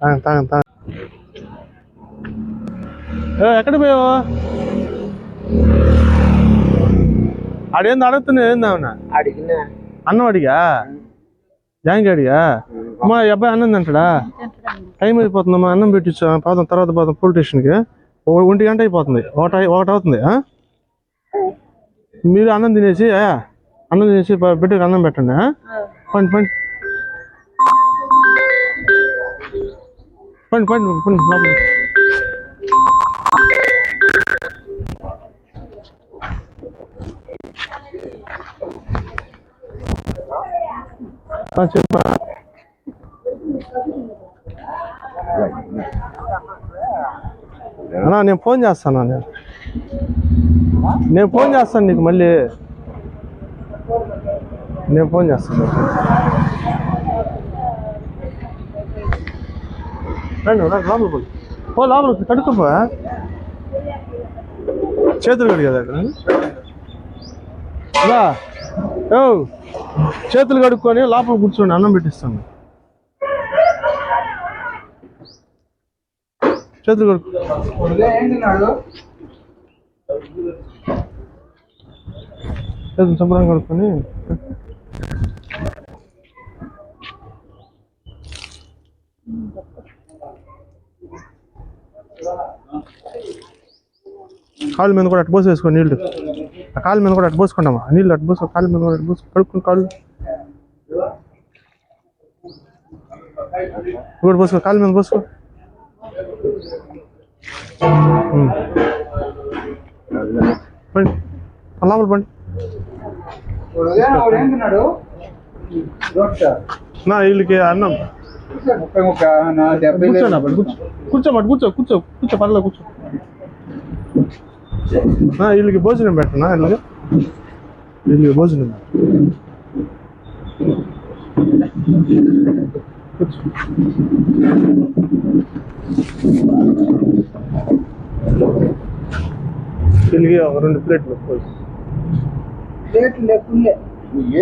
తాగండి తాగండి. ఎక్కడ పోయావు? ఆడేంది అడుగుతున్నా? ఏందామన్నా అడిగినా అన్నం అడిగా? జాంకి అడిగా? అమ్మా ఈ అబ్బాయి అన్నం తింటాడా? టైం అయిపోతుందమ్మా, అన్నం పెట్టించా. పోదాం, తర్వాత పోదాం పోలీస్ స్టేషన్కి. 1 గంట అయిపోతుంది, ఒకటి అవుతుంది. మీరు అన్నం తినేసి బిడ్డకి అన్నం పెట్టండి. పండి పండి పండి పండి పండి లోపల. చెప్పా అన్నా, నేను ఫోన్ చేస్తాను. నేను ఫోన్ చేస్తాను నీకు, మళ్ళీ నేను ఫోన్ చేస్తాను. రండి లోపల లోపల కడుక్కోపో. చేతులు కడిగేది అక్కడ చేతులు కడుక్కొని లోపల కూర్చోండి, అన్నం పెట్టిస్తాను. చేతులు కడుక్కో. చేతులు శుభ్రంగా కడుక్కొని కాళ్ళ మీద కూడా అటు పోసేసుకో నీళ్ళు. ఆ కాళ్ళ మీద కూడా అటు పోసుకుంటామా నీళ్ళు? అటు పోసుకో, కాళ్ళ మీద కూడా అటు పోసుకో, కడుక్కుని కాళ్ళు కూడా పోసుకో, కాళ్ళ మీద పోసుకో. పండి లోపల పండి. నా వీళ్ళకి అన్నం కూర్చోమాట, కూర్చో కూర్చో కూర్చో, పర్లేదు కూర్చో. వీళ్ళకి భోజనం పెట్టనా? వీళ్ళకి భోజనం కూర్చో. వీళ్ళకి 2 ప్లేట్లు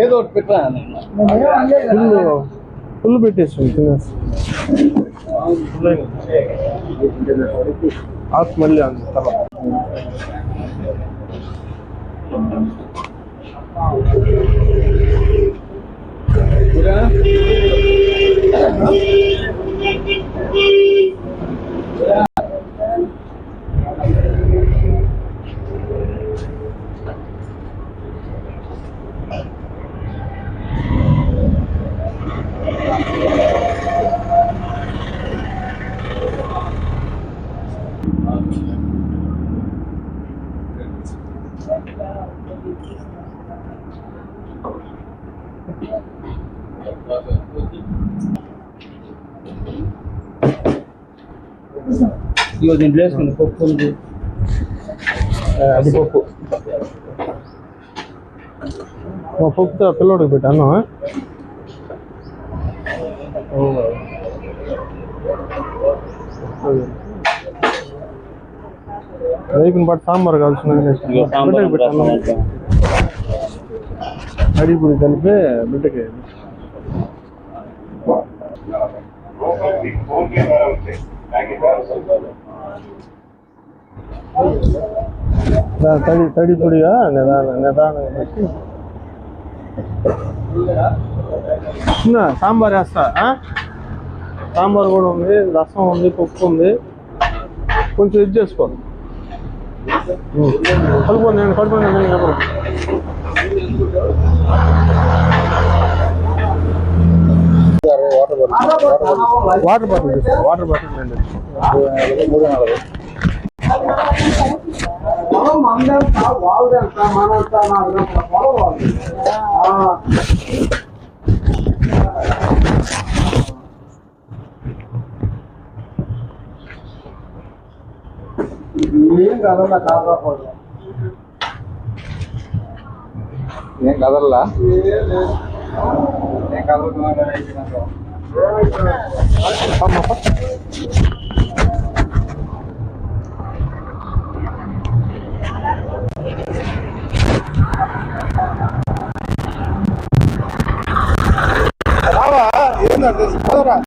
ఏదో ఒకటి పెట్టా. ఫుల్ పెట్టేసి తినేసి ఆకు మళ్ళీ అంత తర్వాత. దీంట్లో వేసుకుంది పప్పు ఉంది, అది పప్పు. పప్పుతో పిల్లోడికి పెట్టాను. రేపుని పాటు సాంబార్ కావాల్సిన బిడ్డకి పెట్టాను. అడిగిపోయి కలిపి బిడ్డకి. తడి పొడిగా నిదానంగా పెట్టి సాంబార్ వేస్తా. సాంబార్ కూడా ఉంది, రసం ఉంది, పప్పు ఉంది. కొంచెం ఇది చేసుకో. కలుపు నేను కడుపుని ఎవరు వాటర్ బాటిల్ తీసుకో. వాటర్ బాటిల్ రండి. ఏం కదల్లా కాకపోతే ఏం కదల్లా ఏం కదులుతున్నా